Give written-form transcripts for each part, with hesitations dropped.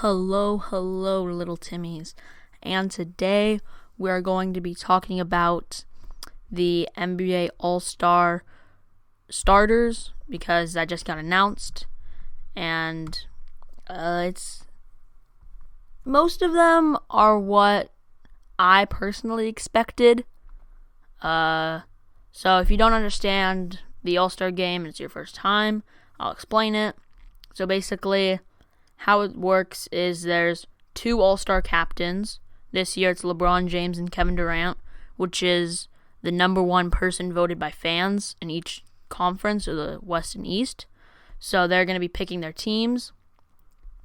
Hello, little Timmies. And today we are going to be talking about the NBA All-Star starters because that just got announced. And it's most of them are what I personally expected. So if you don't understand the All-Star game and it's your first time, I'll explain it. So basically, how it works is there's two All-Star captains. This year it's LeBron James and Kevin Durant, which is the number one person voted by fans in each conference, or the West and East. So they're going to be picking their teams.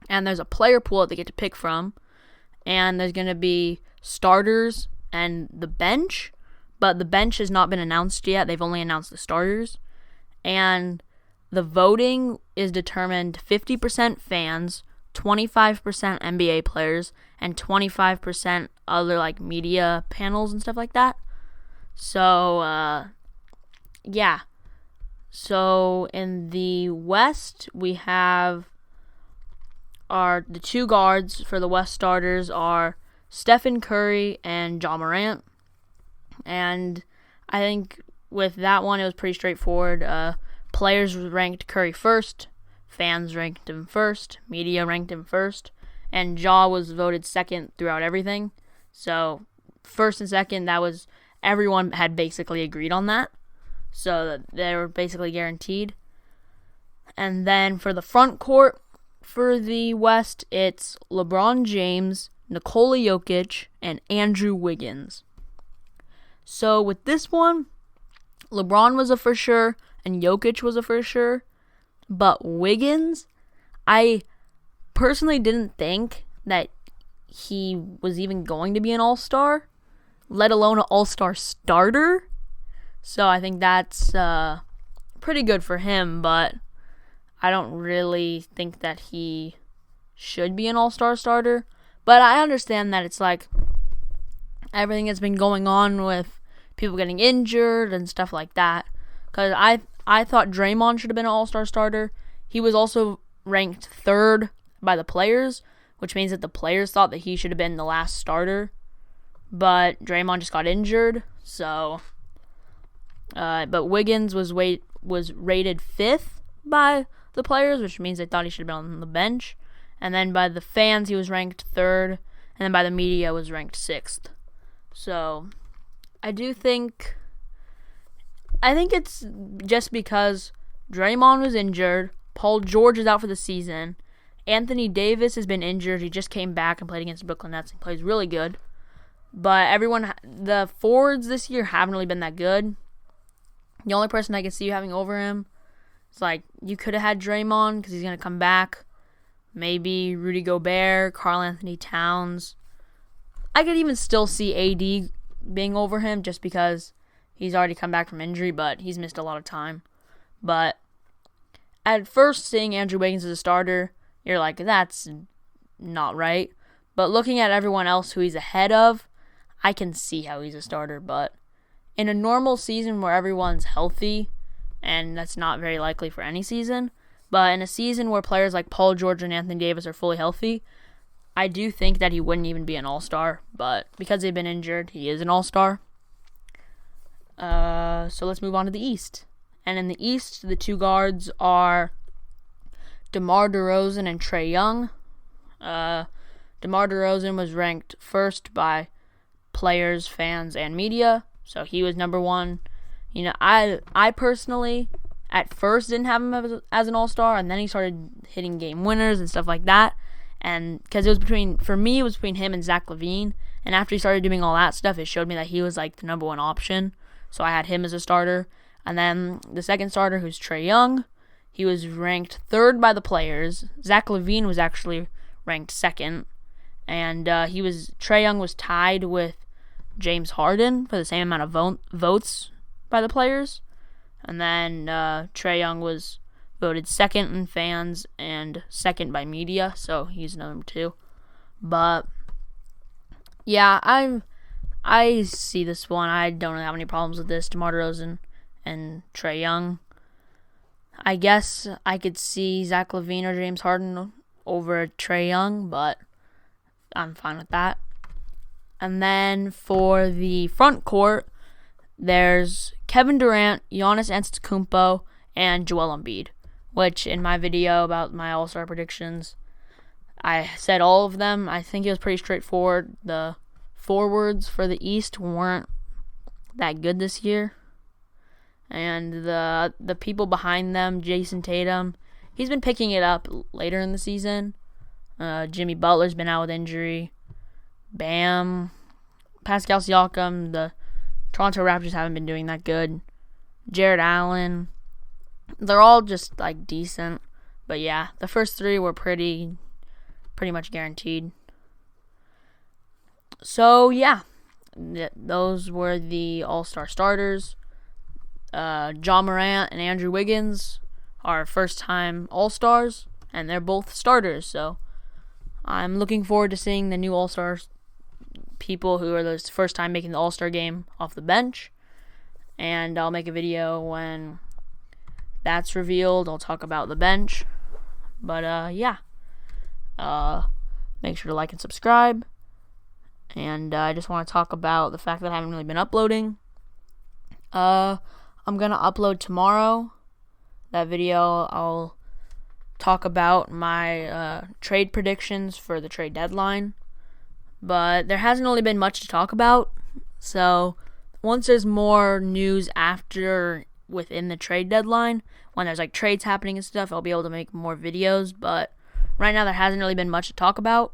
And there's a player pool that they get to pick from. And there's going to be starters and the bench. But the bench has not been announced yet. They've only announced the starters. And the voting is determined 50% fans, 25% NBA players, and 25% other media panels and stuff like that. So, yeah. So in the West, we have the two guards for the West starters are Stephen Curry and Ja Morant. And I think with that one, it was pretty straightforward. Players ranked Curry first, fans ranked him first, media ranked him first, and Ja was voted second throughout everything. So first and second, everyone had basically agreed on that. So they were basically guaranteed. And then for the front court for the West, it's LeBron James, Nikola Jokic, and Andrew Wiggins. So with this one, LeBron was a for sure, and Jokic was a for sure. But Wiggins, I personally didn't think that he was even going to be an all-star, let alone an all-star starter. So I think that's pretty good for him, but I don't really think that he should be an all-star starter. But I understand that it's everything that's been going on with people getting injured and stuff like that. Because I thought Draymond should have been an all-star starter. He was also ranked third by the players, which means that the players thought that he should have been the last starter. But Draymond just got injured, so... but Wiggins was rated fifth by the players, which means they thought he should have been on the bench. And then by the fans, he was ranked third. And then by the media, was ranked sixth. So, I think it's just because Draymond was injured, Paul George is out for the season, Anthony Davis has been injured, he just came back and played against the Brooklyn Nets and plays really good. But the forwards this year haven't really been that good. The only person I can see you having over him is you could have had Draymond because he's going to come back. Maybe Rudy Gobert, Karl Anthony Towns. I could even still see AD being over him just because he's already come back from injury, but he's missed a lot of time. But at first, seeing Andrew Wiggins as a starter, you're like, that's not right. But looking at everyone else who he's ahead of, I can see how he's a starter. But in a normal season where everyone's healthy, and that's not very likely for any season, but in a season where players like Paul George and Anthony Davis are fully healthy, I do think that he wouldn't even be an all-star. But because they've been injured, he is an all-star. So let's move on to the East. And in the East, the two guards are DeMar DeRozan and Trae Young. DeMar DeRozan was ranked first by players, fans, and media. So he was number one. I personally, at first, didn't have him as an all-star, and then he started hitting game winners and stuff like that. And because it was between him and Zach LaVine. And after he started doing all that stuff, it showed me that he was the number one option. So I had him as a starter. And then the second starter, who's Trae Young, he was ranked third by the players. Zach LaVine was actually ranked second. And Trae Young was tied with James Harden for the same amount of votes by the players. And then Trae Young was voted second in fans and second by media, so he's number two. But yeah, I see this one. I don't really have any problems with this. DeMar DeRozan and Trae Young. I guess I could see Zach LaVine or James Harden over Trae Young, but I'm fine with that. And then for the front court, there's Kevin Durant, Giannis Antetokounmpo, and Joel Embiid, which in my video about my All-Star predictions, I said all of them. I think it was pretty straightforward. The forwards for the East weren't that good this year. And the people behind them, Jason Tatum, he's been picking it up later in the season. Jimmy Butler's been out with injury. Bam. Pascal Siakam, the Toronto Raptors haven't been doing that good. Jared Allen. They're all just like decent. But yeah, the first three were pretty much guaranteed. So yeah, those were the All-Star starters. Ja Morant and Andrew Wiggins are first-time All-Stars, and they're both starters. So I'm looking forward to seeing the new All-Stars people who are the first time making the All-Star game off the bench. And I'll make a video when that's revealed. I'll talk about the bench. But yeah. Make sure to like and subscribe. And I just want to talk about the fact that I haven't really been uploading. I'm going to upload tomorrow. That video, I'll talk about my trade predictions for the trade deadline. But there hasn't really been much to talk about. So once there's more news within the trade deadline, when there's like trades happening and stuff, I'll be able to make more videos. But right now there hasn't really been much to talk about.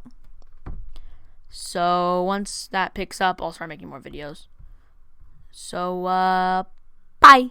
So once that picks up, I'll start making more videos. So, bye.